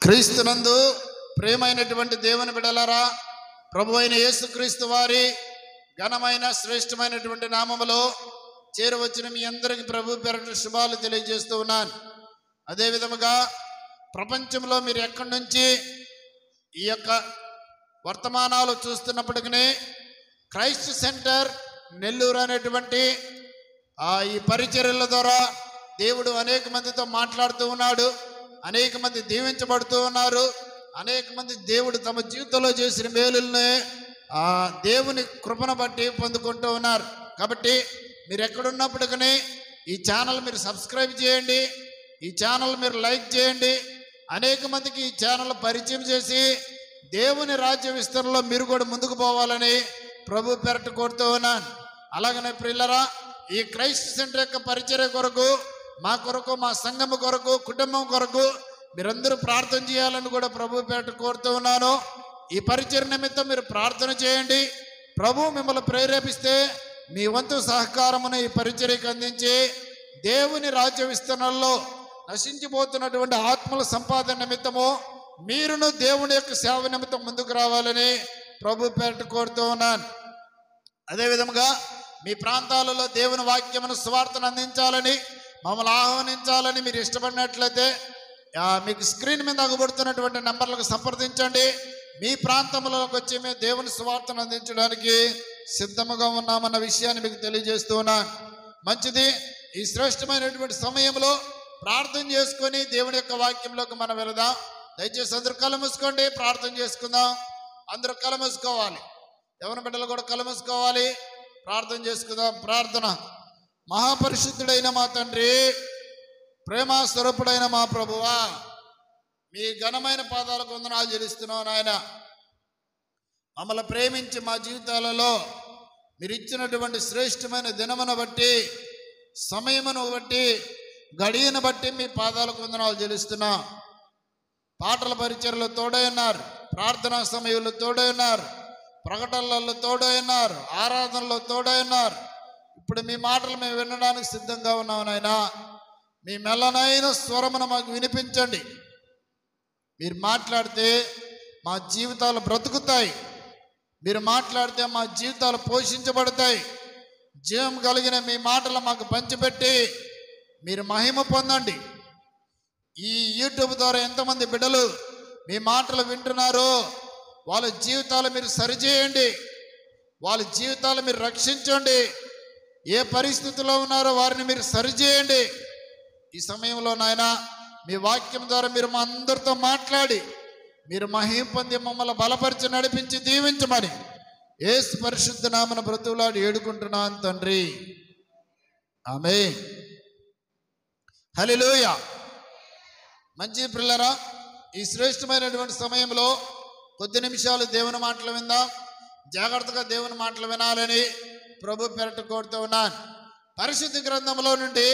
క్రీస్తునందు ప్రియమైనటువంటి దేవుని బిడ్డలారా, ప్రభు అయిన యేసుక్రీస్తు వారి ఘనమైన శ్రేష్టమైనటువంటి నామములో చేరవచ్చిన మీ అందరికీ ప్రభు పేరిట శుభాలు తెలియజేస్తూ ఉన్నాను. అదేవిధముగా ప్రపంచంలో మీరు ఎక్కడి నుంచి ఈ యొక్క వర్తమానాలు చూస్తున్నప్పటికీ క్రైస్ట్ సెంటర్ నెల్లూరు అనేటువంటి ఈ పరిచర్యల ద్వారా దేవుడు అనేక మందితో మాట్లాడుతూ ఉన్నాడు. అనేక మంది దీవించబడుతూ ఉన్నారు. అనేక మంది దేవుడు తమ జీవితంలో చేసిన మేలుల్ని దేవుని కృపను బట్టి పొందుకుంటూ ఉన్నారు. కాబట్టి మీరు ఎక్కడున్నప్పటికీ ఈ ఛానల్ మీరు సబ్స్క్రైబ్ చేయండి, ఈ ఛానల్ మీరు లైక్ చేయండి. అనేక మందికి ఈ ఛానల్ పరిచయం చేసి దేవుని రాజ్య విస్తరణలో మీరు కూడా ముందుకు పోవాలని ప్రభు పేరట కోరుతూ ఉన్నాను. అలాగనే ప్రియులరా, ఈ క్రైస్ట్ సెంటర్ యొక్క పరిచర్య కొరకు, మా కొరకు, మా సంఘం కొరకు, కుటుంబం కొరకు మీరందరూ ప్రార్థన చేయాలని కూడా ప్రభు పేరట కోరుతూ ఉన్నాను. ఈ పరిచర్య నిమిత్తం మీరు ప్రార్థన చేయండి. ప్రభు మిమ్మల్ని ప్రేరేపిస్తే మీ వంతు సహకారమును ఈ పరిచర్యకు అందించి దేవుని రాజ్య విస్తరణలో నశించిపోతున్నటువంటి ఆత్మల సంపాదన నిమిత్తము మీరును దేవుని యొక్క సేవ నిమిత్తం ముందుకు రావాలని ప్రభు పేరట కోరుతూ ఉన్నాను. అదేవిధంగా మీ ప్రాంతాలలో దేవుని వాక్యమును సువార్తను అందించాలని, మమ్మల్ని ఆహ్వానించాలని మీరు ఇష్టపడినట్లయితే మీకు స్క్రీన్ మీద అగుపడుతున్నటువంటి నెంబర్లకు సంప్రదించండి. మీ ప్రాంతంలోకి వచ్చి మేము దేవుని సువార్తను అందించడానికి సిద్ధముగా ఉన్నామన్న విషయాన్ని మీకు తెలియజేస్తూ ఉన్నాను. మంచిది. ఈ శ్రేష్టమైనటువంటి సమయంలో ప్రార్థన చేసుకొని దేవుని యొక్క వాక్యంలోకి మనం వెళదాం. దయచేసి అందరూ కళ్ళు మూసుకోండి, ప్రార్థన చేసుకుందాం. అందరూ కళ్ళు మూసుకోవాలి, ఎవరి బిడ్డలు కూడా కళ్ళు మూసుకోవాలి, ప్రార్థన చేసుకుందాం. ప్రార్థన. మహాపరిశుద్ధుడైన మా తండ్రి, ప్రేమ స్వరూపుడైన మా ప్రభువా, మీ ఘనమైన పాదాలకు వందనాలు చెల్లిస్తున్నాం నాయన. మమ్మల్ని ప్రేమించి మా జీవితాలలో మీరు ఇచ్చినటువంటి శ్రేష్టమైన దినమును బట్టి, సమయమును బట్టి, గడియను బట్టి మీ పాదాలకు వందనాలు చెల్లిస్తున్నాం. పాటల పరిచర్యలు తోడై ఉన్నారు, ప్రార్థనా సమయంలో తోడై ఉన్నారు, ప్రకటనలలో తోడై ఉన్నారు, ఆరాధనలో తోడై ఉన్నారు. ఇప్పుడు మీ మాటలు మేము వినడానికి సిద్ధంగా ఉన్నాం నాయన. మీ మెల్లనైన స్వరమును మాకు వినిపించండి. మీరు మాట్లాడితే మా జీవితాలు బ్రతుకుతాయి, మీరు మాట్లాడితే మా జీవితాలు పోషించబడతాయి. జీవం కలిగిన మీ మాటలు మాకు పంచిపెట్టి మీరు మహిమ పొందండి. ఈ యూట్యూబ్ ద్వారా ఎంతమంది బిడ్డలు మీ మాటలు వింటున్నారో వాళ్ళ జీవితాలు మీరు సరిచేయండి, వాళ్ళ జీవితాలు మీరు రక్షించండి. ఏ పరిస్థితిలో ఉన్నారో వారిని మీరు సరిచేయండి. ఈ సమయంలో నాయన మీ వాక్యం ద్వారా మీరు మా అందరితో మాట్లాడి మీరు మహిమ పొంది మమ్మల్ని బలపరిచి నడిపించి దీవించమని యేసు పరిశుద్ధ నామన బ్రతుకులాడి ఏడుకుంటున్నాను తండ్రి. ఆమేన్. హల్లెలూయా. మంచి పిల్లరా, ఈ శ్రేష్టమైనటువంటి సమయంలో కొద్ది నిమిషాలు దేవుని మాటలు విందాం. జాగ్రత్తగా దేవుని మాటలు వినాలని ప్రభు పేరట కోరుతూ ఉన్నాను. పరిశుద్ధ గ్రంథంలో నుండి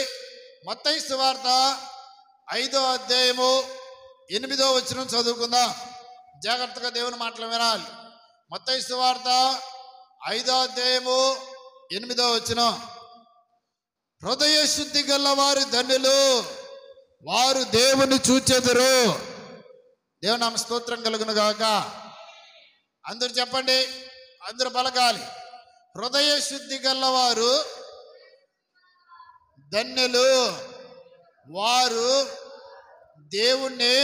మత్తయి సువార్త 5వ అధ్యాయము 8వ వచనం చదువుకుందాం. జాగ్రత్తగా దేవుని మాటలు వినాలి. మత్తయి సువార్త 5వ అధ్యాయము 8వ వచనం. హృదయ శుద్ధి గల వారి ధన్యులు, వారు దేవుని చూచెదరు. దేవుని నామ స్తోత్రం కలుగును గాక. అందరూ చెప్పండి, అందరూ పలకాలి. హృదయ శుద్ధి గలవారు ధన్యులు, వారు దేవుణ్ణి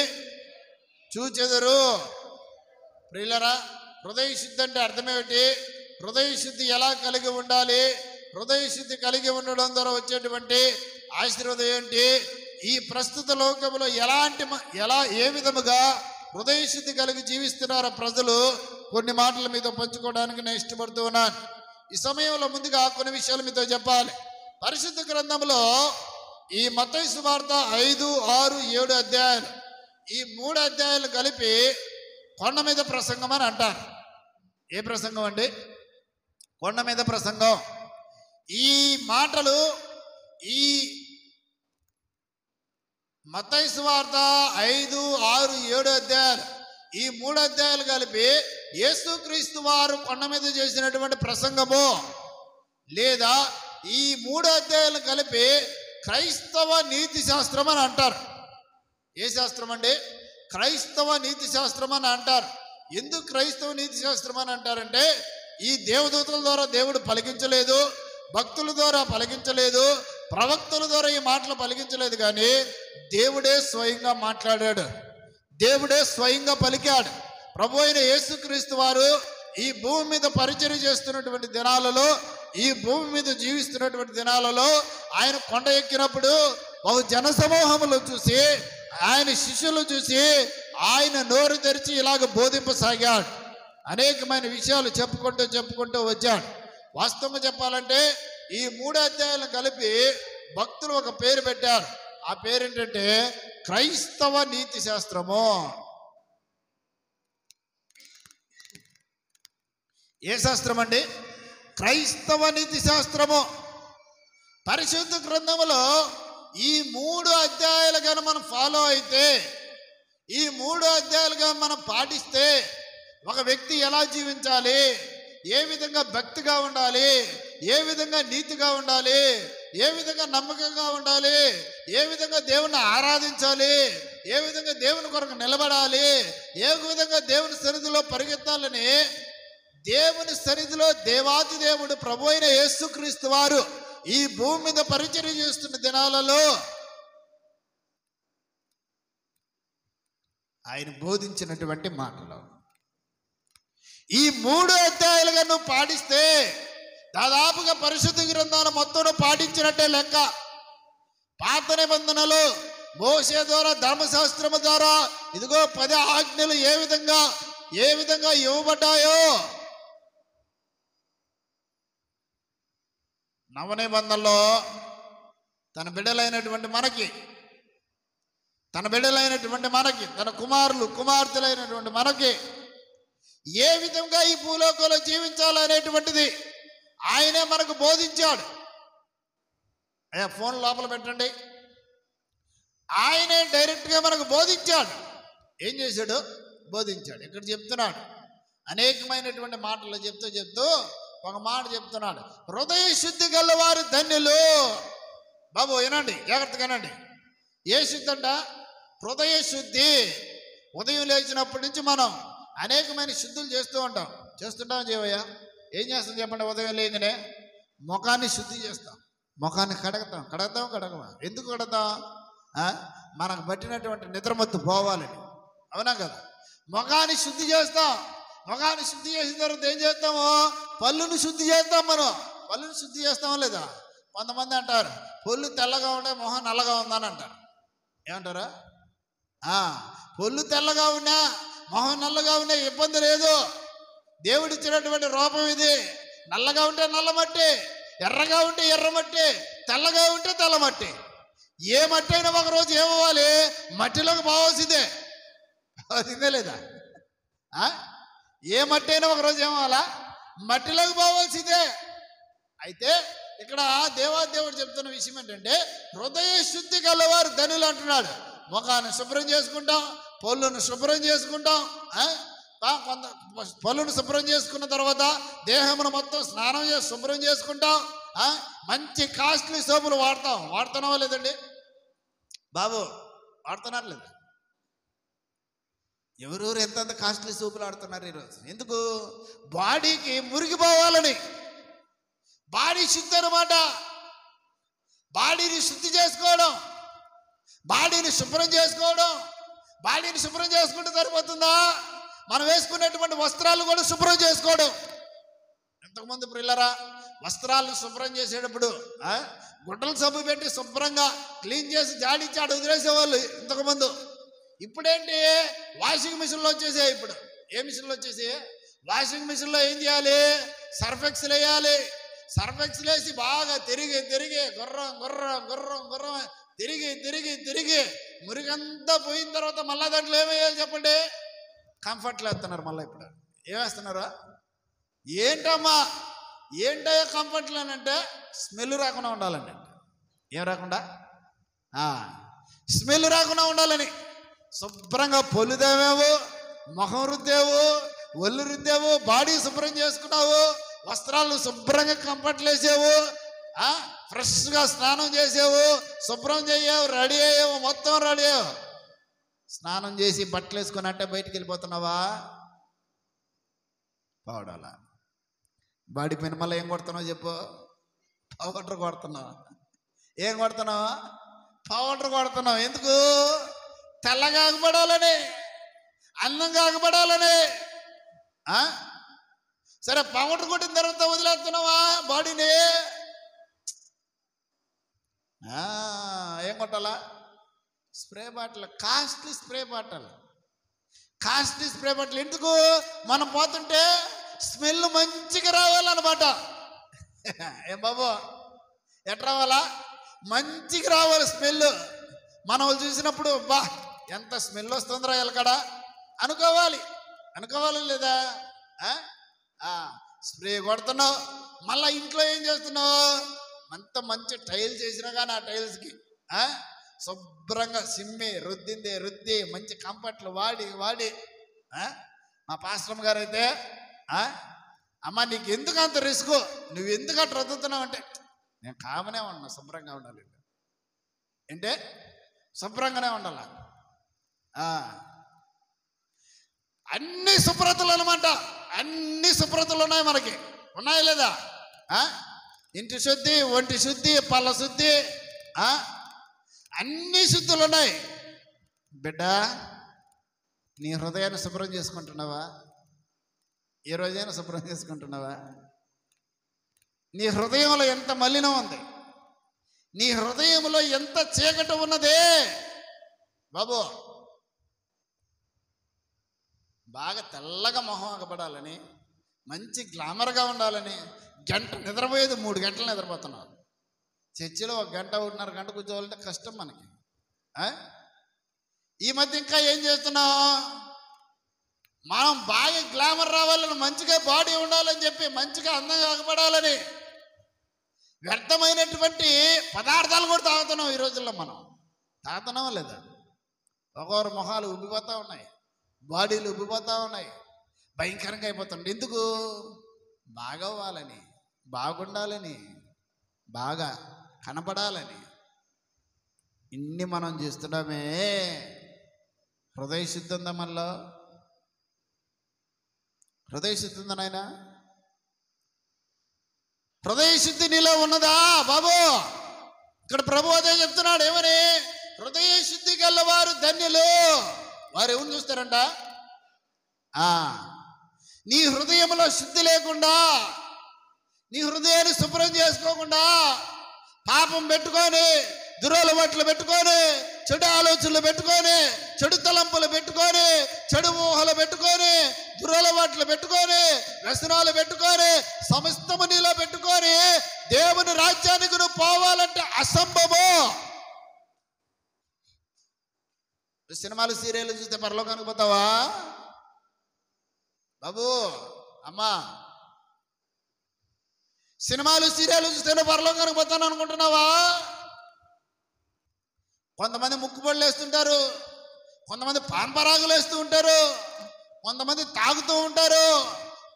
చూచెదరు. ప్రియులరా, హృదయ శుద్ధి అంటే అర్థమేమిటి? హృదయ శుద్ధి ఎలా కలిగి ఉండాలి? హృదయ శుద్ధి కలిగి ఉండడం ద్వారా వచ్చేటువంటి ఆశీర్వాదం ఏంటి? ఈ ప్రస్తుత లోకంలో ఏ విధముగా హృదయ శుద్ధి కలిగి జీవిస్తున్నారో ప్రజలు, కొన్ని మాటలు మీతో పంచుకోవడానికి నేను ఇష్టపడుతూ ఉన్నాను. ఈ సమయంలో ముందుగా కొన్ని విషయాలు మీతో చెప్పాలి. పరిశుద్ధ గ్రంథంలో ఈ మత్తయి సువార్త 5, 6, 7 అధ్యాయాలు, ఈ 3 అధ్యాయాలు కలిపి కొండ మీద ప్రసంగం అని అంటారు. ఏ ప్రసంగం అండి? కొండ మీద ప్రసంగం. ఈ మాటలు ఈ మత్తయి సువార్త 5, 6, 7 అధ్యాయాలు, ఈ 3 అధ్యాయాలు కలిపి యేసుక్రీస్తు వారు కొండ మీద చేసినటువంటి ప్రసంగము, లేదా ఈ 3 అధ్యాయాలు కలిపి క్రైస్తవ నీతి శాస్త్రం అని అంటారు. ఏ శాస్త్రం అండి? క్రైస్తవ నీతి శాస్త్రం అని అంటారు. ఎందుకు క్రైస్తవ నీతి శాస్త్రం అని అంటారంటే, ఈ దేవదూతల ద్వారా దేవుడు పలికించలేదు, భక్తుల ద్వారా పలికించలేదు, ప్రవక్తల ద్వారా ఈ మాటలు పలికించలేదు, కానీ దేవుడే స్వయంగా మాట్లాడాడు, దేవుడే స్వయంగా పలికాడు. ప్రభు అయిన యేసుక్రీస్తు వారు ఈ భూమి మీద పరిచర్య చేస్తున్నటువంటి దినాలలో, ఈ భూమి మీద జీవిస్తున్నటువంటి దినాలలో ఆయన కొండ ఎక్కినప్పుడు ఒక జనసమూహములు చూసి, ఆయన శిష్యులు చూసి ఆయన నోరు తెరిచి ఇలాగ బోధింపసాగాడు. అనేకమైన విషయాలు చెప్పుకుంటూ వచ్చాడు. వాస్తవంగా చెప్పాలంటే ఈ 3 అధ్యాయాలను కలిపి భక్తులు ఒక పేరు పెట్టారు. ఆ పేరేంటంటే క్రైస్తవ నీతి శాస్త్రము. ఏ శాస్త్రం అండి? క్రైస్తవ నీతి శాస్త్రము. పరిశుద్ధ గ్రంథములో ఈ 3 అధ్యాయాలుగా మనం ఫాలో అయితే, ఈ 3 అధ్యాయాలుగా మనం పాటిస్తే ఒక వ్యక్తి ఎలా జీవించాలి, ఏ విధంగా భక్తిగా ఉండాలి, ఏ విధంగా నీతిగా ఉండాలి, ఏ విధంగా నమ్మకంగా ఉండాలి, ఏ విధంగా దేవుని ఆరాధించాలి, ఏ విధంగా దేవుని కొరకు నిలబడాలి, ఏ విధంగా దేవుని సన్నిధిలో పరిగెత్తాలని, దేవుని సన్నిధిలో దేవాది దేవుడు ప్రభు అయిన యేసుక్రీస్తు వారు ఈ భూమి మీద పరిచర్య చేస్తున్న దినాలలో ఆయన బోధించినటువంటి మాటలు ఈ 3 అధ్యాయాలుగా నువ్వు పాటిస్తే దాదాపుగా పరిశుద్ధ గ్రంథాన్ని మొత్తం పాటించినట్టే లెక్క. పాత నిబంధనలు మోషే ద్వారా, ధర్మశాస్త్రము ద్వారా ఇదిగో 10 ఆజ్ఞలు ఏ విధంగా ఇవ్వబడ్డాయో, నవనిబంధనలో తన బిడ్డలైనటువంటి మనకి, తన కుమారులు కుమార్తెలైనటువంటి మనకి ఏ విధంగా ఈ భూలోకంలో జీవించాలనేటువంటిది ఆయనే మనకు బోధించాడు. అయ్యా ఫోన్ లోపల పెట్టండి. ఆయనే డైరెక్ట్గా మనకు బోధించాడు. ఏం చేశాడు? బోధించాడు. ఇక్కడ చెప్తున్నాడు, అనేకమైనటువంటి మాటలు చెప్తూ ఒక మాట చెప్తున్నాడు. హృదయ శుద్ధి గలవారు ధన్యులు. బాబు వినండి, జాగ్రత్తగా వినండి. ఏ శుద్ధి అంట? హృదయ శుద్ధి. ఉదయం లేచినప్పటి నుంచి మనం అనేకమైన శుద్ధులు చేస్తుంటాం జీవయ్య. ఏం చేస్తాం చెప్పండి? ఉదయం లేకనే ముఖాన్ని శుద్ధి చేస్తాం, ముఖాన్ని కడగమా. ఎందుకు కడతాం? మనకు పట్టినటువంటి నిద్రమత్తు పోవాలని, అవునా కదా? ముఖాన్ని శుద్ధి చేస్తాం. ముఖాన్ని శుద్ధి చేసిన తర్వాత ఏం చేస్తాము? పళ్ళును శుద్ధి చేస్తాం. మనం పళ్ళును శుద్ధి చేస్తామా లేదా? కొంతమంది అంటారు పళ్ళు తెల్లగా ఉండే మొహం నల్లగా ఉందని అంటారు. ఏమంటారా? పళ్ళు తెల్లగా ఉన్నా మొహం నల్లగా ఉన్నా ఇబ్బంది లేదు. దేవుడిచ్చినటువంటి రూపం ఇది. నల్లగా ఉంటే నల్ల మట్టి, ఎర్రగా ఉంటే ఎర్ర మట్టి, తెల్లగా ఉంటే తెల్ల మట్టి. ఏ మట్టి అయినా ఒకరోజు ఏమవ్వాలి? మట్టిలోకి పోవాల్సిందే. అదిందే లేదా? ఏ మట్టి అయినా ఒకరోజు ఏమవ్వాలా? మట్టిలోకి పోవాల్సిందే. అయితే ఇక్కడ దేవాదేవుడు చెప్తున్న విషయం ఏంటంటే, హృదయ శుద్ధి గలవారు ధనులు అంటున్నాడు. ముఖాన్ని శుభ్రం చేసుకుంటాం, పళ్ళును శుభ్రం చేసుకుంటాం. కొంత పళ్ళును శుభ్రం చేసుకున్న తర్వాత దేహమును మొత్తం స్నానం చేసి శుభ్రం చేసుకుంటాం. మంచి కాస్ట్లీ సోపులు వాడుతున్నావా లేదండి బాబు? వాడుతున్నారు లేదా? ఎవరెవరు ఎంతంత కాస్ట్లీ సోపులు ఆడుతున్నారు ఈరోజు? ఎందుకు? బాడీకి మురిగిపోవాలని. బాడీ శుద్ధి అనమాట. బాడీని శుద్ధి చేసుకోవడం, బాడీని శుభ్రం చేసుకోవడం. బాడీని శుభ్రం చేసుకుంటే సరిపోతుందా? మనం వేసుకునేటువంటి వస్త్రాలు కూడా శుభ్రం చేసుకోవడం. ఇంతకుముందు ప్రిల్లరా వస్త్రాలను శుభ్రం చేసేటప్పుడు గుడ్డలు సబ్బు పెట్టి శుభ్రంగా క్లీన్ చేసి జాడించి ఆడ వదిలేసేవాళ్ళు ఇంతకుముందు. ఇప్పుడేంటి? వాషింగ్ మిషన్లో వచ్చేసాయి. ఇప్పుడు ఏ మిషన్లో వచ్చేసి? వాషింగ్ మిషన్లో ఏం చేయాలి? సర్ఫ్ ఎక్సెల్ వేయాలి. సర్ఫ్ ఎక్సెల్ వేసి బాగా తిరిగి గుర్రం తిరిగి మురిగంతా పోయిన తర్వాత మళ్ళా దాంట్లో ఏమేయాలి చెప్పండి? కంఫర్ట్లు వేస్తున్నారు. మళ్ళీ ఇప్పుడు ఏమేస్తున్నారు? ఏంటయ్యా కంఫర్ట్లు అని అంటే స్మెల్ రాకుండా ఉండాలండి. ఏం రాకుండా? స్మెల్ రాకుండా ఉండాలని శుభ్రంగా పొల్లుదేవేవు, ముఖం రుద్దేవు, ఒళ్ళు రుద్దేవు, బాడీ శుభ్రం చేసుకున్నావు, వస్త్రాలు శుభ్రంగా కంఫర్ట్లు వేసావు, ఫ్రెష్గా స్నానం చేసావు, శుభ్రం చేయావు, రెడీ అయ్యావు, మొత్తం రెడీ అయ్యావు. స్నానం చేసి బట్టలు వేసుకొని అంటే బయటికి వెళ్ళిపోతున్నావా? పౌడర్లా బాడీ పైన మళ్ళీ ఏం కొడుతున్నావు చెప్పు? పౌడర్ కొడుతున్నావు. ఏం కొడుతున్నావు? పౌడర్ కొడుతున్నావు. ఎందుకు? తెల్లగా ఆగపడాలని, అందంగా ఆగపడాలని. సరే, పౌడర్ కొట్టిన తర్వాత వదిలేస్తున్నావా బాడీని? ఏం కొట్టాలా? Spray bottle, costly spray bottle. Costly spray bottle ఎందుకు? మనం పోతుంటే స్మెల్ మంచిగా రావాలన్నమాట. ఏం బాబు, ఎట్లా రావాలా? మంచిగా రావాలి స్మెల్. మనం చూసినప్పుడు బా ఎంత స్మెల్ వస్తుందిరా ఎలకడ అనుకోవాలి. అనుకోవాలి లేదా? స్ప్రే కొడుతున్నావు. మళ్ళీ ఇంట్లో ఏం చేస్తున్నావు? అంత మంచి టైల్స్ వేసినా కానీ ఆ టైల్స్కి శుభ్రంగా సిమ్మి రుద్ది మంచి కంఫర్ట్లు వాడి మా పాస్టర్ గారు అయితే, అమ్మ నీకు ఎందుకు అంత రిస్క్, నువ్వు ఎందుకు అట్లా రుద్దుతున్నావు అంటే, నేను కామనే ఉన్నా, శుభ్రంగా ఉండాలి అంటే శుభ్రంగానే ఉండాల. అన్ని శుభ్రతలు అనమాట. అన్ని శుభ్రతలు ఉన్నాయి మనకి, ఉన్నాయా లేదా? ఇంటి శుద్ధి, ఒంటి శుద్ధి, పళ్ళ శుద్ధి, అన్ని శుద్ధులు ఉన్నాయి. బిడ్డ, నీ హృదయాన్ని శుభ్రం చేసుకుంటున్నావా? ఏ రోజైనా శుభ్రం చేసుకుంటున్నావా? నీ హృదయంలో ఎంత మలినం ఉంది, నీ హృదయంలో ఎంత చీకటి ఉన్నదే బాబు. బాగా తెల్లగా మొహం ఆగపడాలని, మంచి గ్లామర్గా ఉండాలని గంట నిద్రపోయేది 3 గంటలు నిద్రపోతున్నావు. చర్చిలో 1 గంట 1.5 గంట కూర్చోవాలంటే కష్టం మనకి. ఈ మధ్య ఇంకా ఏం చేస్తున్నావు? మనం బాగా గ్లామర్ రావాలని, మంచిగా బాడీ ఉండాలని చెప్పి, మంచిగా అందంగా ఆగపడాలని వ్యర్థమైనటువంటి పదార్థాలు కూడా తాగుతున్నాం ఈ రోజుల్లో. మనం తాగుతున్నామా లేదా? ఒక్కొక్కరు మొహాలు ఉబ్బిపోతూ ఉన్నాయి, బాడీలు ఉబ్బిపోతూ ఉన్నాయి, భయంకరంగా అయిపోతుంది. ఎందుకు? బాగా అవ్వాలని, బాగుండాలని, బాగా కనపడాలని. ఇన్ని మనం చేస్తున్నామే. హృదయ శుద్ధి ఉందా మనలో? హృదయ శుద్ధి ఉందా నాయన? హృదయ శుద్ధి నీలో ఉన్నదా బాబు? ఇక్కడ ప్రభు అదే చెప్తున్నాడు. ఏమని? హృదయ శుద్ధి గలవారు ధన్యులు, వారు ఎవరిని చూస్తారంట? నీ హృదయంలో శుద్ధి లేకుండా, నీ హృదయాన్ని శుభ్రం చేసుకోకుండా, పాపం పెట్టుకొని, దురలవాట్లు పెట్టుకొని, చెడు ఆలోచనలు పెట్టుకొని, చెడు తలంపులు పెట్టుకొని, చెడు ఊహలు పెట్టుకొని, దురలవాట్లు పెట్టుకొని, వ్యసనాలు పెట్టుకొని, సమస్తము నీలో పెట్టుకొని దేవుని రాజ్యానికి నువ్వు పోవాలంటే అసంభవం. సినిమాలు సీరియల్ చూస్తే పరలోకానికి పోతావా బాబు? అమ్మా, సినిమాలు సీరియల్ చూస్తేనే పరలోకానికి పోతాను అనుకుంటున్నావా? కొంతమంది ముక్కుబడులు వేస్తుంటారు, కొంతమంది పాన్పరాగులు వేస్తూ ఉంటారు, కొంతమంది తాగుతూ ఉంటారు,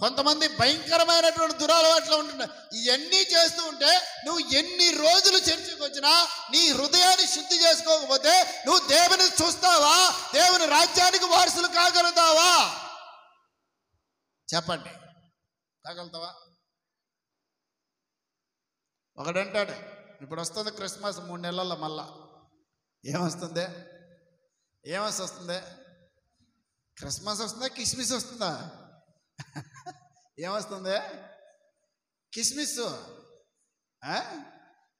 కొంతమంది భయంకరమైనటువంటి దురలవాట్లు ఉంటున్నారు. ఇవన్నీ చేస్తూ ఉంటే నువ్వు ఎన్ని రోజులు చర్చకు వచ్చినా నీ హృదయాన్ని శుద్ధి చేసుకోకపోతే నువ్వు దేవుని చూస్తావా? దేవుని రాజ్యానికి వారసులు కాగలుగుతావా? చెప్పండి, కాగలుగుతావా? ఒకడంటాడు, ఇప్పుడు వస్తుంది క్రిస్మస్ 3 నెలల్లో, మళ్ళా ఏమొస్తుంది? ఏమొస్తుంది? క్రిస్మస్ వస్తుందా? కిస్మిస్ వస్తుందా? ఏమొస్తుంది? కిస్మిస్.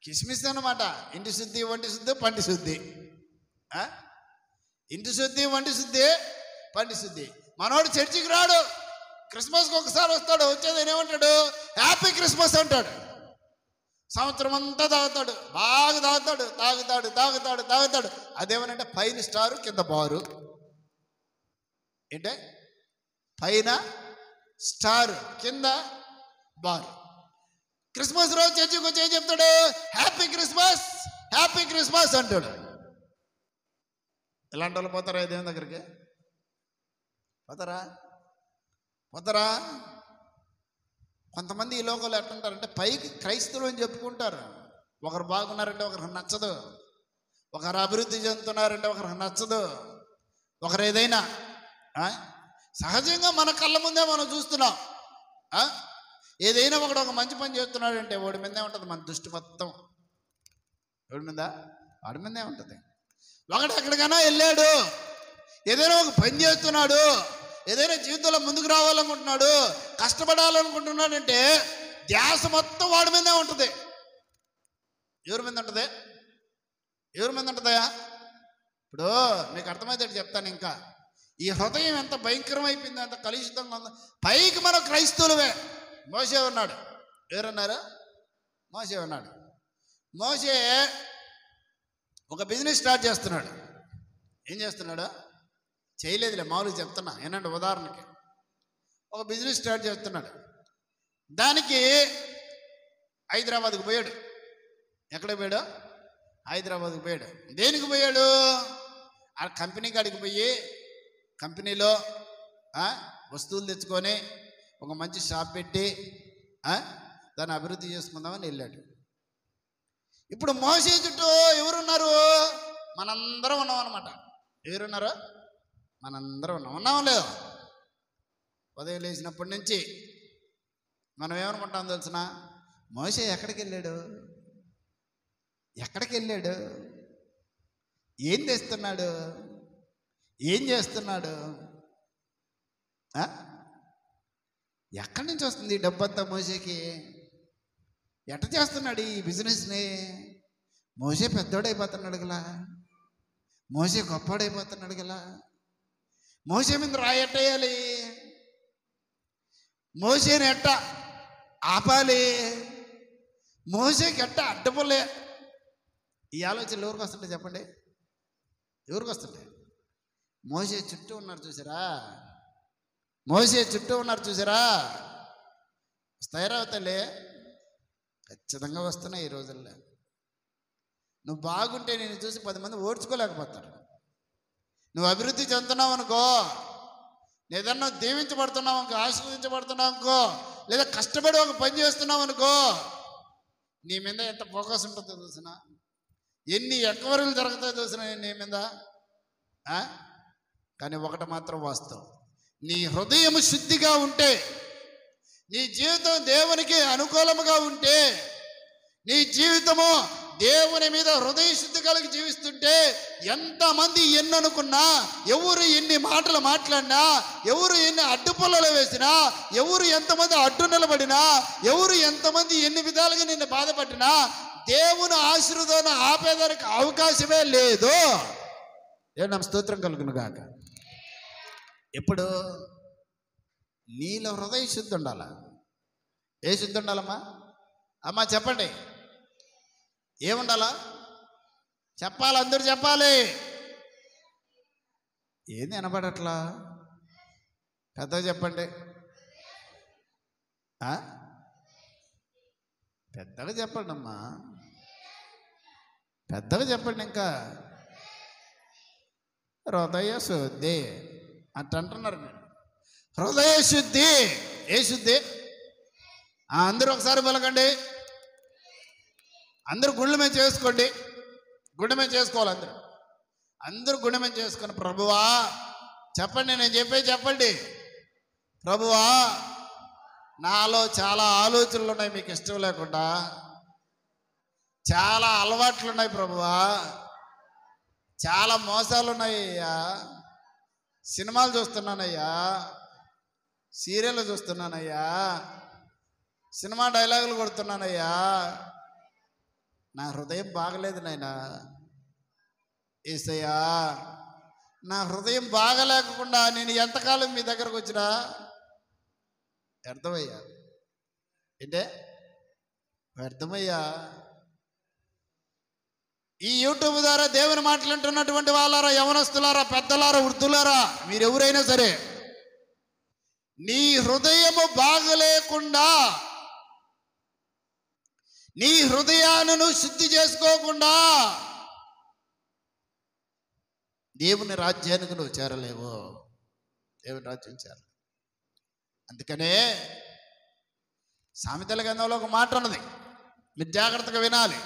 కిస్మిస్ అన్నమాట. ఇంటి శుద్ధి, వంటి శుద్ధి, పంటి శుద్ధి. ఇంటి శుద్ధి, వంటి శుద్ధి, పంటి శుద్ధి. మనోడు చర్చికి రాడు, క్రిస్మస్కి ఒకసారి వస్తాడు. వచ్చేది ఏమంటాడు? హ్యాపీ క్రిస్మస్ అంటాడు. సంవత్సరం అంతా తాగుతాడు, బాగా తాగుతాడు, తాగుతాడు తాగుతాడు తాగుతాడు. అదేమనంటే పైన స్టారు, కింద బారు. ఏంటే? పైన స్టార్, కింద బారు. క్రిస్మస్ రోజు చర్చికి వచ్చి ఏం చెప్తాడు? హ్యాపీ క్రిస్మస్, హ్యాపీ క్రిస్మస్ అంటాడు. ఇలాంటి వాళ్ళు పోతారా దేవుని దగ్గరికి? పోతారా? పోతారా? కొంతమంది ఈ లోకంలో ఎట్లుంటారంటే పైకి క్రైస్తవులు అని చెప్పుకుంటారు. ఒకరు బాగున్నారంటే ఒకరికి నచ్చదు, ఒకరు అభివృద్ధి చెందుతున్నారంటే ఒకరికి నచ్చదు, ఒకరు ఏదైనా సహజంగా మన కళ్ళ ముందే మనం చూస్తున్నాం. ఏదైనా ఒకడు ఒక మంచి పని చేస్తున్నాడంటే వాడి మీదే ఉంటుంది మన దృష్టి మొత్తం. ఎవడి మీద? వాడి మీదే ఉంటుంది. ఒకడు ఎక్కడికైనా వెళ్ళాడు, ఏదైనా ఒక పని చేస్తున్నాడు, ఏదైనా జీవితంలో ముందుకు రావాలనుకుంటున్నాడు, కష్టపడాలనుకుంటున్నాడంటే ధ్యాస మొత్తం వాడి మీదే ఉంటుంది. ఎవరి మీద ఉంటుంది? ఎవరి మీద ఉంటుందయా? ఇప్పుడు మీకు అర్థమైతే చెప్తాను. ఇంకా ఈ హృదయం ఎంత భయంకరమైపోయింది, ఎంత కలుషితంగా ఉంది. పైకి మనం క్రైస్తవులవే. మోషే ఉన్నాడు. ఎవరన్నారు? మోషే ఉన్నాడు. మోషే ఒక బిజినెస్ స్టార్ట్ చేస్తున్నాడు. ఏం చేస్తున్నాడు? చేయలేదులే, మామూలుగా చెప్తున్నా ఏనండి. ఉదాహరణకి ఒక బిజినెస్ స్టార్ట్ చేస్తున్నాడు. దానికి హైదరాబాద్కు పోయాడు. ఎక్కడికి పోయాడు? హైదరాబాద్కు పోయాడు. దేనికి పోయాడు? ఆ కంపెనీ కాడికి పోయి కంపెనీలో వస్తువులు తెచ్చుకొని ఒక మంచి షాప్ పెట్టి దాన్ని అభివృద్ధి చేసుకుందామని వెళ్ళాడు. ఇప్పుడు మోసే చుట్టూ ఎవరున్నారు? మనందరం ఉన్నాం అన్నమాట. ఎవరున్నారు? మనందరం ఉన్నాం లేదు? ఉదయం లేచినప్పటి నుంచి మనం ఏమనుకుంటాం తెలుసిన? మోసే ఎక్కడికి వెళ్ళాడు? ఎక్కడికి వెళ్ళాడు? ఏం తెస్తున్నాడు? ఏం చేస్తున్నాడు? ఎక్కడి నుంచి వస్తుంది ఈ డబ్బంతా మోసేకి? ఎట్ట చేస్తున్నాడు ఈ బిజినెస్ని? మోసే పెద్దోడైపోతున్నాడు గలా, మోసే గొప్పవాడైపోతున్నాడు గలా. మోసే మీద రాయి ఎట్టేయాలి, మోసేని ఎట్ట ఆపాలి, మోసేకి ఎట్ట అడ్డపోలే. ఈ ఆలోచనలు ఎవరికి వస్తుంటాయి చెప్పండి? ఎవరికి వస్తుంటాయి? మోసే చుట్టూ ఉన్నారు చూసారా? మోసే చుట్టూ ఉన్నారు చూసారా? స్థైర్యవతలే ఖచ్చితంగా వస్తున్నాయి ఈ రోజుల్లో. నువ్వు బాగుంటే నేను చూసి 10 మంది ఓడ్చుకోలేకపోతారు. నువ్వు అభివృద్ధి చెందుతున్నావు అనుకో, ఏదన్నా దీవించబడుతున్నావు అనుకో, ఆశీర్వదించబడుతున్నావు అనుకో, లేదా కష్టపడి ఒక పని చేస్తున్నావు అనుకో, నీ మీద ఎంత ఫోకస్ ఉంటుందో చూసినా, ఎన్ని ఎక్వరీలు జరుగుతాయో చూసినా నీ మీద. కానీ ఒకటి మాత్రం వాస్తవం, నీ హృదయం శుద్ధిగా ఉంటే, నీ జీవితం దేవునికి అనుకూలముగా ఉంటే, నీ జీవితము దేవుని మీద హృదయ శుద్ధి కలిగి జీవిస్తుంటే, ఎంతమంది ఎన్ని అనుకున్నా, ఎవరు ఎన్ని మాటలు మాట్లాడినా, ఎవరు ఎన్ని అడ్డుపుల్లలు వేసినా, ఎవరు ఎంతమంది అడ్డు నిలబడినా, ఎవరు ఎంతమంది ఎన్ని విధాలుగా నిన్ను బాధపడినా, దేవుని ఆశీర్వాదాన్ని ఆపేదానికి అవకాశమే లేదు. నా స్తోత్రం కలుగును గాక. ఎప్పుడు నీలో హృదయ శుద్ధి ఉండాల. ఏ శుద్ధి ఉండాలమ్మా? అమ్మా చెప్పండి, ఏముండాలా? చెప్పాలి, అందరూ చెప్పాలి. ఏంది వినపడట్లా? పెద్దగా చెప్పండి, పెద్దగా చెప్పండి అమ్మా, పెద్దగా చెప్పండి. ఇంకా హృదయ శుద్ధి అంటున్నారు మీరు. హృదయ శుద్ధి. ఏ శుద్ధి? అందరూ ఒకసారి పలకండి. అందరూ గుండె మీద చేసుకోండి. గుండె మీద చేసుకోవాలి. అందరూ గుండె మీద చేసుకొని, ప్రభువా చెప్పండి, నేను చెప్పండి. ప్రభువా, నాలో చాలా ఆలోచనలు ఉన్నాయి మీకు ఇష్టం లేకుండా, చాలా అలవాట్లు ఉన్నాయి ప్రభువా, చాలా మోసాలు ఉన్నాయ్యా, సినిమాలు చూస్తున్నానయ్యా, సీరియల్ చూస్తున్నానయ్యా, సినిమా డైలాగులు కొడుతున్నానయ్యా, నా హృదయం బాగలేదు నాయనా. యేసయ్యా, నా హృదయం బాగలేకుండా నేను ఎంతకాలం మీ దగ్గరకు వచ్చినా వ్యర్థమయ్యా. ఏంటే వ్యర్థమయ్యా. ఈ యూట్యూబ్ ద్వారా దేవుని మాట్లాడుతున్నటువంటి వాళ్ళారా, యవనస్తులారా, పెద్దలారా, వృద్ధులారా, మీరెవరైనా సరే, నీ హృదయము బాగలేకుండా, నీ హృదయాలను శుద్ధి చేసుకోకుండా దేవుని రాజ్యానికి నువ్వు చేరలేవు. దేవుని రాజ్యం చేరలేవు. అందుకనే సామెతల గ్రంథంలో ఒక మాట ఉన్నది, మీరు జాగ్రత్తగా వినాలి.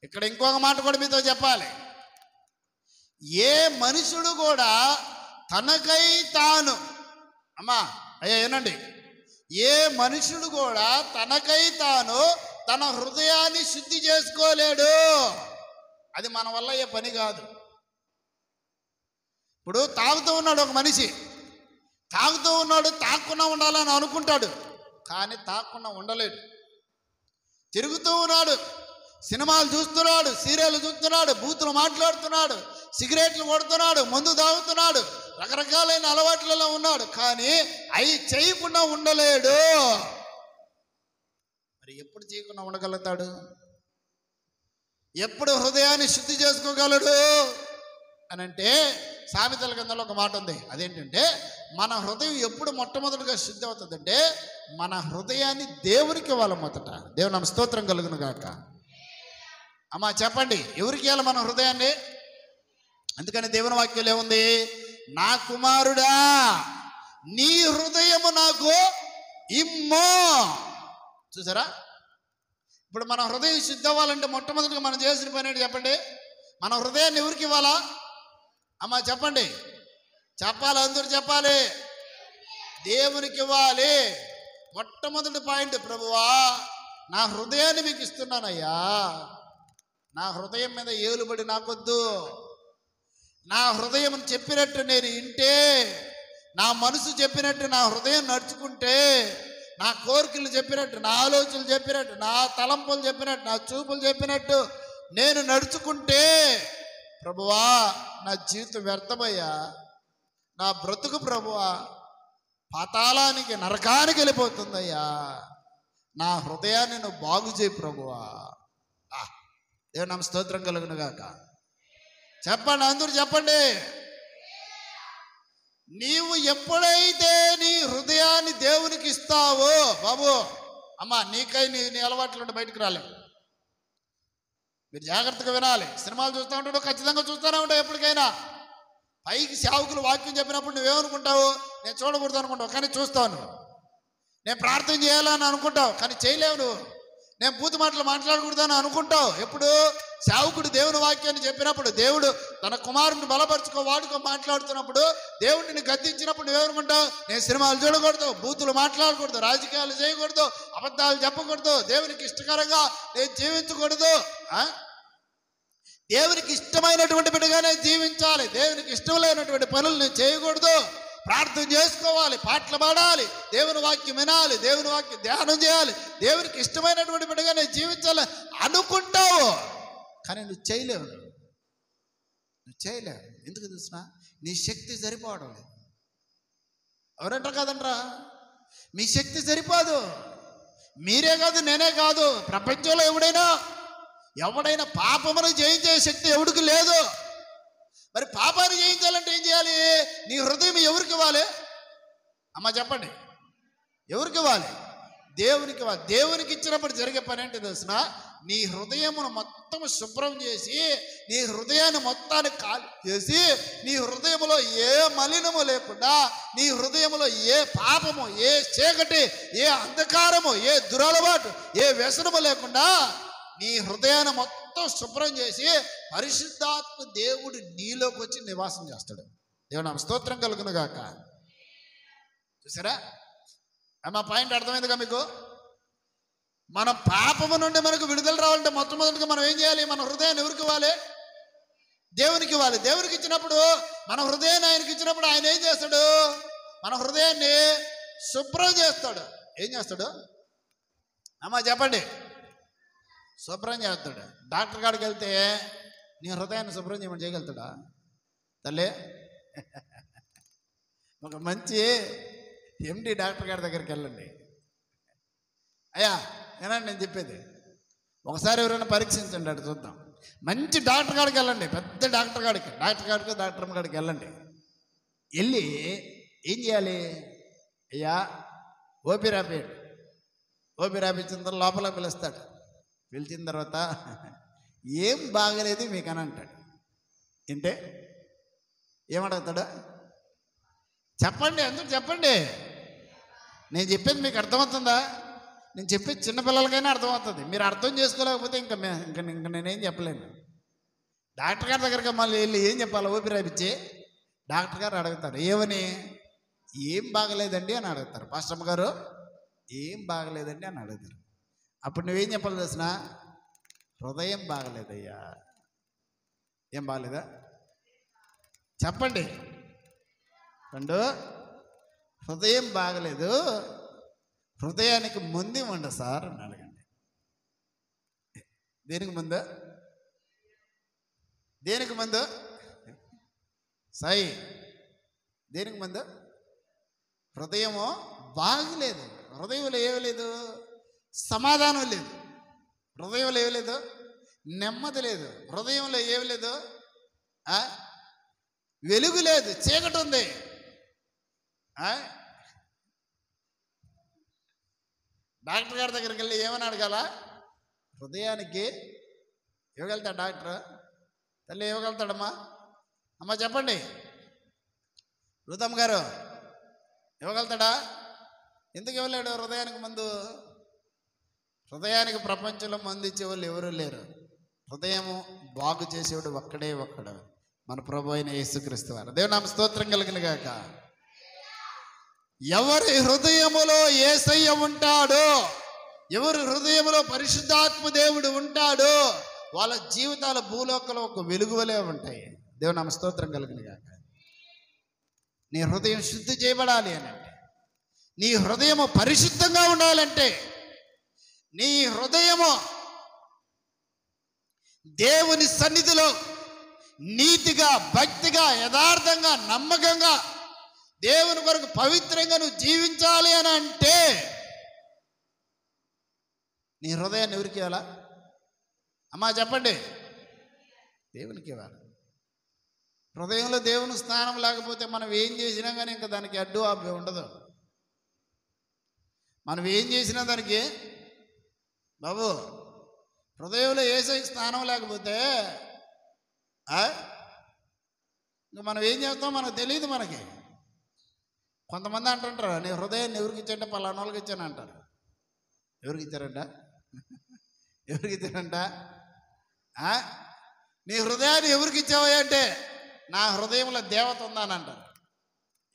ఇక్కడ ఇంకొక మాట కూడా మీతో చెప్పాలి. ఏ మనుషుడు కూడా తనకై తాను, అమ్మా అయ్యా ఏనండి, ఏ మనుషుడు కూడా తనకై తాను తన హృదయాన్ని శుద్ధి చేసుకోలేడు. అది మన వల్ల అయ్యే పని కాదు. ఇప్పుడు తాగుతూ ఉన్నాడు ఒక మనిషి, తాగుతూ ఉన్నాడు, తాగకుండా ఉండాలని అనుకుంటాడు, కానీ తాగకుండా ఉండలేడు. తిరుగుతూ ఉన్నాడు, సినిమాలు చూస్తున్నాడు, సీరియల్ చూస్తున్నాడు, బూతులు మాట్లాడుతున్నాడు, సిగరెట్లు కొడుతున్నాడు, మందు తాగుతున్నాడు, రకరకాలైన అలవాట్లలో ఉన్నాడు, కానీ అవి చేయకుండా ఉండలేడు. మరి ఎప్పుడు చేయకుండా ఉండగలుగుతాడు? ఎప్పుడు హృదయాన్ని శుద్ధి చేసుకోగలడు అని అంటే సామెతల గ్రంథంలో ఒక మాట ఉంది. అదేంటంటే మన హృదయం ఎప్పుడు మొట్టమొదటిగా శుద్ధి అవుతుందంటే మన హృదయాన్ని దేవునికి ఇవ్వాలి మొదట. దేవుని స్తోత్రం కలుగును గాక. అమ్మా చెప్పండి, ఎవరికి ఇవ్వాలి మన హృదయాన్ని? అందుకని దేవుని వాక్యంలో ఏముంది? నా కుమారుడా నీ హృదయము నాకు ఇమ్మో. చూసారా? ఇప్పుడు మన హృదయం శుద్ధి అవ్వాలంటే మొట్టమొదటిగా మనం చేసిన పని ఏంటి చెప్పండి? మన హృదయాన్ని ఎవరికి ఇవ్వాలా? అమ్మా చెప్పండి, చెప్పాలి, అందరూ చెప్పాలి. దేవునికి ఇవ్వాలి. మొట్టమొదటి పాయింట్, ప్రభువా నా హృదయాన్ని మీకు ఇస్తున్నానయ్యా, నా హృదయం మీద ఏలుబడి నాకొద్దు. నా హృదయం చెప్పినట్టు నేను వింటే, నా మనసు చెప్పినట్టు నా హృదయం నడుచుకుంటే, నా కోరికలు చెప్పినట్టు, నా ఆలోచనలు చెప్పినట్టు, నా తలంపులు చెప్పినట్టు, నా చూపులు చెప్పినట్టు నేను నడుచుకుంటే, ప్రభువా నా జీవితం వ్యర్థమయ్యా, నా బ్రతుకు ప్రభువా పాతాళానికి, నరకానికి వెళ్ళిపోతుందయ్యా, నా హృదయాన్ని నువ్వు బాగు చేయి ప్రభువా. దేవుని నామ స్తోత్రం కలుగును గాక. చెప్పండి, అందరూ చెప్పండి. నీవు ఎప్పుడైతే నీ హృదయాన్ని దేవునికి ఇస్తావో, బాబు అమ్మా నీకై నీ అలవాట్లు ఉంటే బయటకు రాలేవు. మీరు జాగ్రత్తగా వినాలి. సినిమాలు చూస్తూ ఉంటాడు, ఖచ్చితంగా చూస్తూనే ఉంటావు. ఎప్పటికైనా పైకి సేవకులు వాక్యం చెప్పినప్పుడు నువ్వేమనుకుంటావు? నేను చూడకూడదు అనుకుంటావు, కానీ చూస్తావు. నేను ప్రార్థన చేయాలని అనుకుంటావు, కానీ చేయలేవు. నువ్వు నేను పూర్తి మాటలు మాట్లాడకూడదని అనుకుంటావు. ఎప్పుడు సేవకుడు దేవుని వాక్యాన్ని చెప్పినప్పుడు, దేవుడు తన కుమారుని బలపరుచుకో వాడుకో మాట్లాడుతున్నప్పుడు, దేవుడిని గద్దించినప్పుడు నువ్వేమనుకుంటావు? నేను సినిమాలు చూడకూడదు, బూతులు మాట్లాడకూడదు, రాజకీయాలు చేయకూడదు, అబద్ధాలు చెప్పకూడదు, దేవునికి ఇష్టకరంగా నేను జీవించకూడదు, దేవునికి ఇష్టమైనటువంటి బిడ్డగానే జీవించాలి, దేవునికి ఇష్టం లేనటువంటి పనులు నేను చేయకూడదు, ప్రార్థన చేసుకోవాలి, పాటలు పాడాలి, దేవుని వాక్యం వినాలి, దేవుని వాక్యం ధ్యానం చేయాలి, దేవునికి ఇష్టమైనటువంటి బిడ్డగానే జీవించాలి అనుకుంటావు, కానీ నువ్వు చేయలేవు. నువ్వు చేయలేవు. ఎందుకు తెలుసునా? నీ శక్తి సరిపోవడం లేదు. ఎవరంటారు కాదంట్రా? మీ శక్తి సరిపోదు. మీరే కాదు, నేనే కాదు, ప్రపంచంలో ఎవడైనా పాపమును జయించే శక్తి ఎవడికి లేదు. మరి పాపాన్ని జయించాలంటే ఏం చేయాలి? నీ హృదయం ఎవరికి ఇవ్వాలి? అమ్మ చెప్పండి, ఎవరికి ఇవ్వాలి? దేవునికి ఇవ్వాలి. దేవునికి ఇచ్చినప్పుడు జరిగే పని ఏంటి తెలుసిన? నీ హృదయమును మొత్తం శుభ్రం చేసి, నీ హృదయాన్ని మొత్తాన్ని ఖాళీ చేసి, నీ హృదయంలో ఏ మలినము లేకుండా, నీ హృదయంలో ఏ పాపము, ఏ చీకటి, ఏ అంధకారము, ఏ దురలవాటు, ఏ వ్యసనము లేకుండా నీ హృదయాన్ని మొత్తం శుభ్రం చేసి పరిశుద్ధాత్మ దేవుడు నీలోకి వచ్చి నివాసం చేస్తాడు. దేవుని నామ స్తోత్రం కలుగును గాక. చూసారా? మా పాయింట్ అర్థమైందిగా మీకు? మన పాపము నుండి మనకు విడుదల రావాలంటే మొట్టమొదటిగా మనం ఏం చేయాలి? మన హృదయాన్ని ఎవరికి ఇవ్వాలి? దేవునికి ఇవ్వాలి. దేవునికి ఇచ్చినప్పుడు, మన హృదయాన్ని ఆయనకి ఇచ్చినప్పుడు ఆయన ఏం చేస్తాడు? మన హృదయాన్ని శుభ్రం చేస్తాడు. ఏం చేస్తాడు? అమ్మా చెప్పండి. శుభ్రం చేస్తాడు. డాక్టర్ కాడికి వెళ్తే నీ హృదయాన్ని శుభ్రం చేయమని చేయగలుగుతాడా తల్లి? ఒక మంచి ఎండి డాక్టర్ గారి దగ్గరికి వెళ్ళండి. అయ్యా ఏనండి నేను చెప్పేది, ఒకసారి ఎవరైనా పరీక్షించండి, అటు చూద్దాం. మంచి డాక్టర్ కాడికి వెళ్ళండి, పెద్ద డాక్టర్ అమ్మ కాడికి వెళ్ళండి. వెళ్ళి ఏం చేయాలి? అయ్యా ఓపీ రాపియండి. ఓపీ రాపించిన తర్వాత లోపల పిలుస్తాడు. పిలిచిన తర్వాత ఏం బాగలేదు మీకు అని అంటాడు. ఏంటే ఏమడుగుతాడు? చెప్పండి, అందరూ చెప్పండి. నేను చెప్పేది మీకు అర్థమవుతుందా? నేను చెప్పేది చిన్నపిల్లలకైనా అర్థమవుతుంది. మీరు అర్థం చేసుకోలేకపోతే ఇంకా నేనేం చెప్పలేను. డాక్టర్ గారి దగ్గరికి మళ్ళీ వెళ్ళి ఏం చెప్పాలి ఊపిరి రాపిచ్చి డాక్టర్ గారు అడుగుతారు ఏమని, ఏం బాగలేదండి అని అడుగుతారు. పాస్టమ్మ గారు ఏం బాగలేదండి అని అడుగుతారు. అప్పుడు నువ్వేం చెప్పాలి తెలిసిన, హృదయం బాగలేదయ్యా. ఏం బాగలేదా చెప్పండి. రెండు, హృదయం బాగలేదు, హృదయానికి ముందు ఇవ్వండి సార్ అని అడగండి. దేనికి ముందు, దేనికి ముందు సాయి, దేనికి ముందు? హృదయము బాగలేదు. హృదయంలో ఏమి లేదు, సమాధానం లేదు. హృదయంలో ఏమి లేదు, నెమ్మది లేదు. హృదయంలో ఏమి లేదు, వెలుగు లేదు, చీకటి ఉంది. డాక్టర్ గారి దగ్గరికి వెళ్ళి ఏమని అడగాల, హృదయానికి ఇవ్వగలుగుతాడు డాక్టర్, తల్లి ఇవ్వగలుగుతాడమ్మా? అమ్మ చెప్పండి, రుతమ్మ గారు ఇవ్వగలుగుతాడా? ఎందుకు ఇవ్వలేడు హృదయానికి మందు? హృదయానికి ప్రపంచంలో మందు ఇచ్చేవాళ్ళు ఎవరూ లేరు. హృదయము బాగు చేసేవాడు ఒక్కడే ఒక్కడు, మన ప్రభు అయిన యేసుక్రీస్తు వారు. దేవుని నామ స్తోత్రం కలిగిన గాక. ఎవరి హృదయములో యేసయ్య ఉంటాడో, ఎవరి హృదయములో పరిశుద్ధాత్మ దేవుడు ఉంటాడో, వాళ్ళ జీవితాల భూలోకంలో ఒక వెలుగువలే ఉంటాయి. దేవుని నామ స్తోత్రం కలిగిన గాక. నీ హృదయం శుద్ధి చేయబడాలి అని అంటే, నీ హృదయము పరిశుద్ధంగా ఉండాలంటే, నీ హృదయము దేవుని సన్నిధిలో నీతిగా, భక్తిగా, యథార్థంగా, నమ్మకంగా, దేవుని కొరకు పవిత్రంగా నువ్వు జీవించాలి అని అంటే నీ హృదయాన్ని ఎవరికి ఇవ్వాలా? అమ్మా చెప్పండి, దేవునికి ఇవ్వాలి. హృదయంలో దేవుని స్థానం లేకపోతే మనం ఏం చేసినా కానీ ఇంకా దానికి అడ్డు ఆపే ఉండదు. మనం ఏం చేసినా దానికి బాబు హృదయంలో యేసయ్యకి స్థానం లేకపోతే ఇంకా మనం ఏం చేస్తాం మనకు తెలియదు. మనకి కొంతమంది అంటుంటారు, నీ హృదయాన్ని ఎవరికి ఇచ్చారంటే పలానా వాళ్ళకి ఇచ్చాను అంటారు. ఎవరికి ఇచ్చారంట? ఎవరికి ఇచ్చారంట? నీ హృదయాన్ని ఎవరికి ఇచ్చావా అంటే, నా హృదయంలో దేవత ఉందని అంటారు.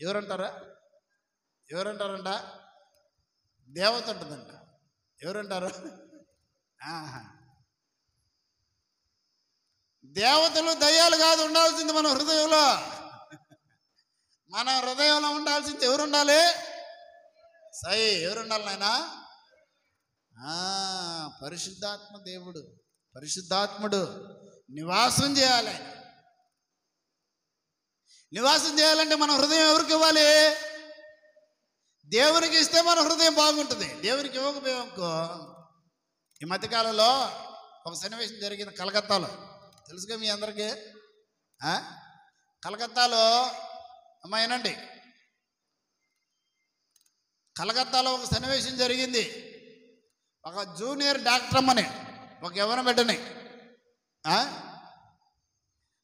ఎవరంటారా? ఎవరంటారంట? దేవత ఉంటుందంట. ఎవరంటారు? దేవతలు దయ్యాలు కాదు ఉండాల్సింది మన హృదయంలో. మన హృదయంలో ఉండాల్సింది ఎవరు ఉండాలి? సాయి ఎవరు ఉండాలి నాయనా? పరిశుద్ధాత్మ దేవుడు, పరిశుద్ధాత్ముడు నివాసం చేయాలి. నివాసం చేయాలంటే మన హృదయం ఎవరికి ఇవ్వాలి? దేవునికి ఇస్తే మన హృదయం బాగుంటుంది. దేవునికి ఇవ్వకపోయామనుకో. ఈ మధ్యకాలంలో ఒక సన్నివేశం జరిగింది కలకత్తాలో, తెలుసుగా మీ అందరికీ. కలకత్తాలో అమ్మాయినండి, కలకత్తాలో ఒక సన్నివేశం జరిగింది. ఒక జూనియర్ డాక్టర్ అమ్మని, ఒక యవ్వన బిడ్డని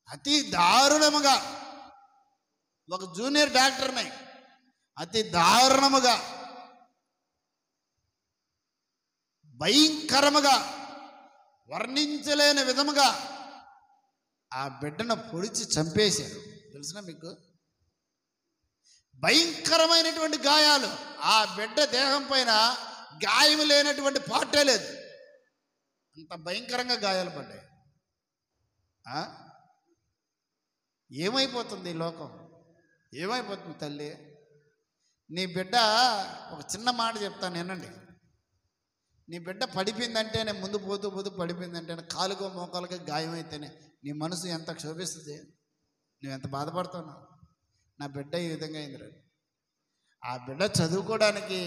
అతి దారుణముగా, ఒక జూనియర్ డాక్టర్ని అతి దారుణముగా, భయంకరముగా, వర్ణించలేని విధముగా ఆ బిడ్డను పొడిచి చంపేశారు. తెలుసునా మీకు? భయంకరమైనటువంటి గాయాలు. ఆ బిడ్డ దేహం పైన గాయం లేనటువంటి పాటే లేదు. అంత భయంకరంగా గాయాలు పడ్డాయి. ఏమైపోతుంది ఈ లోకం? ఏమైపోతుంది తల్లి? నీ బిడ్డ, ఒక చిన్న మాట చెప్తాను వినండి. నీ బిడ్డ పడిపోయిందంటే, నేను ముందు పోతూ పోతూ పడిపోయిందంటే, కాలుకో మోకాలుగా గాయం అయితేనే నీ మనసు ఎంత క్షోభిస్తుంది, నువ్వు ఎంత బాధపడుతున్నావు. నా బిడ్డ ఈ విధంగా అయింది. ఆ బిడ్డ చదువుకోవడానికి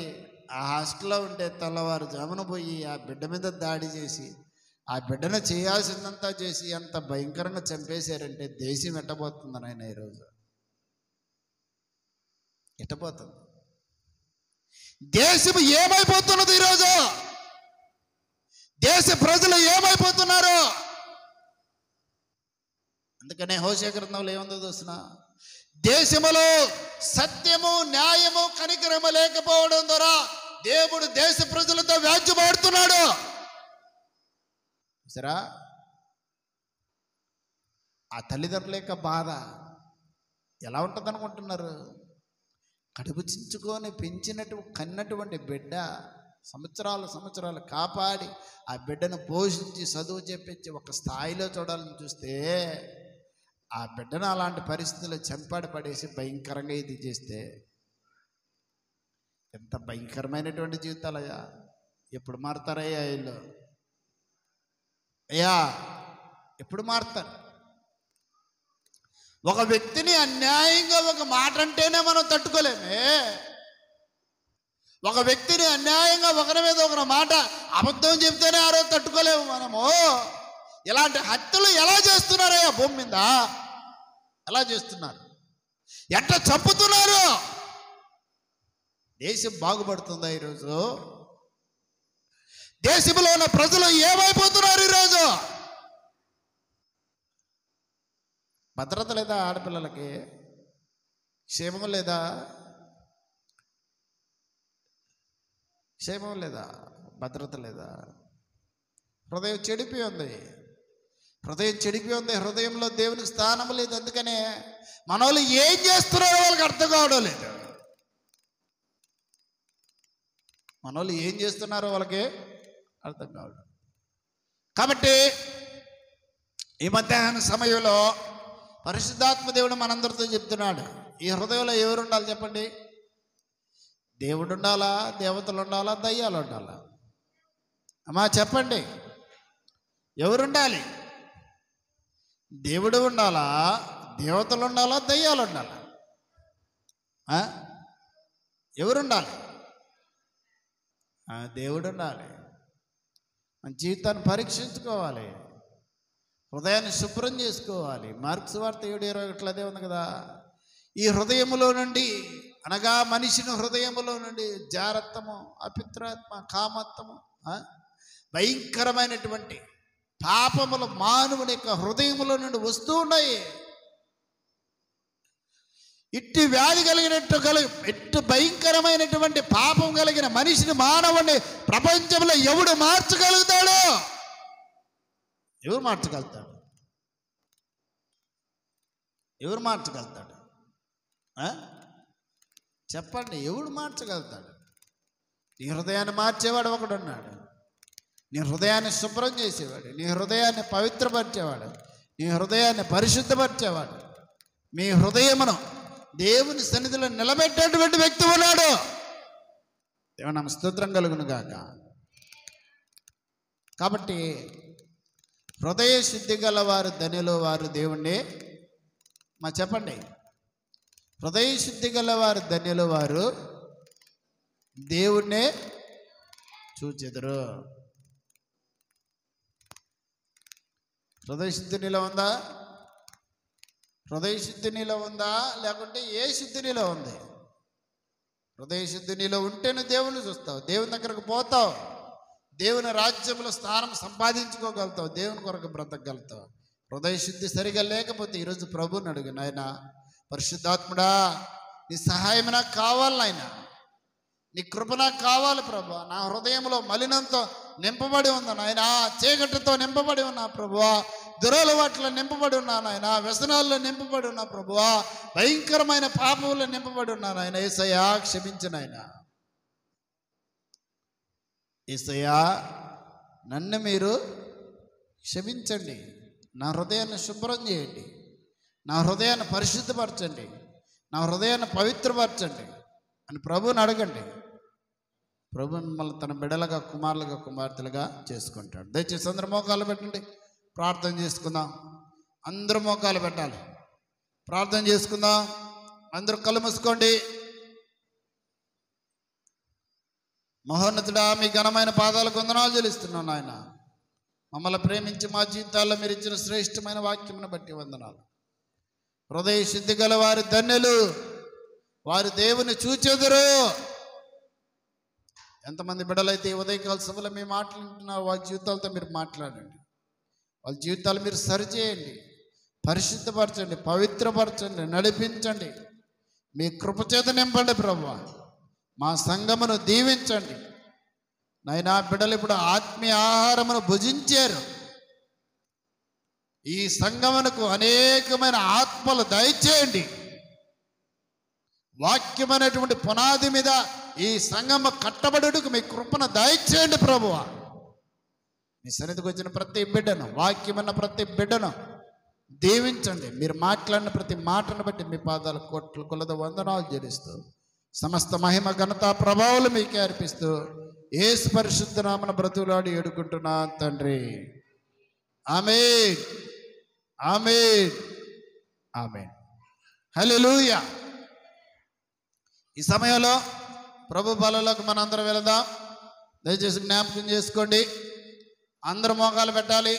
ఆ హాస్టల్లో ఉంటే తెల్లవారుజామున పోయి ఆ బిడ్డ మీద దాడి చేసి, ఆ బిడ్డను చేయాల్సిందంతా చేసి ఎంత భయంకరంగా చంపేశారంటే దేశం ఎట్టబోతుంది నాయన. ఈరోజు ఎట్టబోతుంది దేశం? ఏమైపోతున్నది ఈరోజు? దేశ ప్రజలు ఏమైపోతున్నారు? అందుకనే హోషేయ గ్రంథంలో ఏముందో చూస్తున్నా, దేశములో సత్యము, న్యాయము, కనికరము లేకపోవడం ద్వారా దేవుడు దేశ ప్రజలతో వ్యాజ్యమాడుతున్నాడు. సరా ఆ తల్లిదండ్రుల యొక్క బాధ ఎలా ఉంటుంది అనుకుంటున్నారు? కడుపు చించుకొని కన్నటువంటి బిడ్డ సంవత్సరాలు కాపాడి ఆ బిడ్డను పోషించి చదువు చెప్పించి ఒక స్థాయిలో చూడాలని చూస్తే ఆ బిడ్డను అలాంటి పరిస్థితుల్లో చెంపాడి పడేసి భయంకరంగా ఇది చేస్తే ఎంత భయంకరమైనటువంటి జీవితాలయ్యా! ఎప్పుడు మారుతారయ్యా వీళ్ళు? అయ్యా ఎప్పుడు మారుతారు? ఒక వ్యక్తిని అన్యాయంగా ఒక మాట అంటేనే మనం తట్టుకోలేమే. ఒక వ్యక్తిని అన్యాయంగా ఒకరి మీద ఒకరి మాట అబద్ధం చెప్తేనే ఆ రోజు తట్టుకోలేము మనము. ఇలాంటి హత్యలు ఎలా చేస్తున్నారయ్యా భూమి మీద? ఎలా చేస్తున్నారు? ఎట్లా చంపుతున్నారు? దేశం బాగుపడుతుందా ఈరోజు? దేశంలో ఉన్న ప్రజలు ఏమైపోతున్నారు ఈరోజు? భద్రత లేదా? ఆడపిల్లలకి క్షేమం లేదా? క్షేమం లేదా? భద్రత లేదా? హృదయం చెడిపోయి ఉంది. హృదయంలో దేవునికి స్థానం లేదు. అందుకనే మన వాళ్ళు ఏం చేస్తున్నారో వాళ్ళకి అర్థం కావడం లేదు. మన వాళ్ళు ఏం చేస్తున్నారో వాళ్ళకి అర్థం కావడం. కాబట్టి ఈ మధ్యాహ్న సమయంలో పరిశుద్ధాత్మ దేవుడు మనందరితో చెప్తున్నాడు, ఈ హృదయంలో ఎవరు ఉండాలి చెప్పండి? దేవుడు ఉండాలా? దేవతలు ఉండాలా? దయ్యాలు ఉండాలా? అమ్మా చెప్పండి, ఎవరుండాలి? దేవుడు ఉండాలా? దేవతలు ఉండాలా? దయ్యాలు ఉండాలా? ఎవరుండాలి? దేవుడు ఉండాలి. మన జీవితాన్ని పరీక్షించుకోవాలి, హృదయాన్ని శుభ్రం చేసుకోవాలి. మార్క్స్ వార్త 7:21 అదే ఉంది కదా. ఈ హృదయములో నుండి అనగా మనిషిని హృదయములో నుండి జారత్వము, అపిత్రాత్మ, కామత్వము, భయంకరమైనటువంటి పాపములు మానవుని యొక్క హృదయములో నుండి వస్తూ ఉన్నాయి. ఇట్టి వ్యాధి ఇట్టు భయంకరమైనటువంటి పాపం కలిగిన మనిషిని, మానవుని ప్రపంచంలో ఎవడు మార్చగలుగుతాడు? ఎవరు మార్చగలుగుతాడు? ఎవరు మార్చగలుగుతాడు? చెప్పండి, ఎవడు మార్చగలుగుతాడు? నీ హృదయాన్ని మార్చేవాడు ఒకడు ఉన్నాడు. నీ హృదయాన్ని శుభ్రం చేసేవాడు, నీ హృదయాన్ని పవిత్రపరిచేవాడు, నీ హృదయాన్ని పరిశుద్ధపరిచేవాడు, మీ హృదయమును దేవుని సన్నిధిలో నిలబెట్టేటువంటి వ్యక్తి ఉన్నాడు. దేవుని స్తోత్రం కలుగును గాక. కాబట్టి హృదయ శుద్ధి గల వారు ధన్యులు, వారు దేవుణ్ణి చెప్పండి. హృదయ శుద్ధి గల వారు ధన్యులు, వారు దేవుణ్ణి చూచెదరు. హృదయ శుద్ధి నీలో ఉందా? హృదయ శుద్ధి నీలో ఉందా? లేకుంటే ఏ శుద్ధి నీలో ఉంది? హృదయ శుద్ధి నీలో ఉంటేనే దేవుని చూస్తావు, దేవుని దగ్గరకు పోతావు, దేవుని రాజ్యంలో స్థానం సంపాదించుకోగలుగుతావు, దేవుని కొరకు బ్రతకగలుగుతావు. హృదయ శుద్ధి సరిగా లేకపోతే ఈరోజు ప్రభుని అడుగు, నాయన పరిశుద్ధాత్ముడా, నీ సహాయం నాకు కావాలి నాయన, నీ కృప నాకు కావాలి ప్రభు. నా హృదయంలో మలినంతో నింపబడి ఉంది నాయన, చీకటితో నింపబడి ఉన్నా ప్రభువా, దురలవాట్ల నింపబడి ఉన్నా నాయన, వ్యసనాల్లో నింపబడి ఉన్నా ప్రభువా, భయంకరమైన పాపంలో నింపబడి ఉన్నా నాయన. యేసయ్యా క్షమించు నాయన. యేసయ్యా నన్ను మీరు క్షమించండి, నా హృదయాన్ని శుభ్రం చేయండి, నా హృదయాన్ని పరిశుద్ధపరచండి, నా హృదయాన్ని పవిత్రపరచండి అని ప్రభువుని అడగండి. ప్రభు మిమ్మల్ని తన బిడ్డలుగా, కుమారులుగా, కుమార్తెలుగా చేసుకుంటాడు. దయచేసి అందరూ మోకాలు పెట్టండి, ప్రార్థన చేసుకుందాం. అందరూ మోకాలు పెట్టాలి, ప్రార్థన చేసుకుందాం. అందరూ కళ్ళు మూసుకోండి. మహోన్నతుడా, మీ ఘనమైన పాదాలకు వందనాలు చెల్లిస్తున్నాను నాయన. మమ్మల్ని ప్రేమించి మా జీవితాల్లో మీరు ఇచ్చిన శ్రేష్టమైన వాక్యమును బట్టి వందనాలు. హృదయ శుద్ధి గల వారి ధన్యులు, వారు దేవుని చూచెదరు. ఎంతమంది బిడ్డలైతే ఉదయకాల సభలో మీ మాట్లాడుతున్నారు, వాళ్ళ జీవితాలతో మీరు మాట్లాడండి, వాళ్ళ జీవితాలు మీరు సరిచేయండి, పరిశుద్ధపరచండి, పవిత్రపరచండి, నడిపించండి, మీ కృపచేత నింపండి ప్రభువా. మా సంఘమును దీవించండి నాయనా. బిడ్డలు ఇప్పుడు ఆత్మీయ ఆహారమును భుజించారు, ఈ సంఘమునకు అనేకమైన ఆత్మలు దయచేయండి. వాక్యమైనటువంటి పునాది మీద ఈ సంఘము కట్టబడుటకు మీ కృపను దయచేయండి ప్రభువా. మీ సన్నిధికి వచ్చిన ప్రతి బిడ్డను, వాక్యమైన ప్రతి బిడ్డను దీవించండి. మీరు మాట్లాడిన ప్రతి మాటను బట్టి మీ పాదాల కోట్ల కొలద వందనాలు చెల్లిస్తూ సమస్త మహిమ ఘనత ప్రభావాలు మీకే అర్పిస్తూ యేసు పరిశుద్ధ నామమున బ్రతుకులాడి ఏడుకుంటున్నా తండ్రి. ఆమేన్, ఆమేన్, ఆమేన్. హల్లెలూయా. ఈ సమయంలో ప్రభు బలలోకి మనందరం వెళదాం. దయచేసి జ్ఞాపకం చేసుకోండి. అందరూ మోకాలు పెట్టాలి.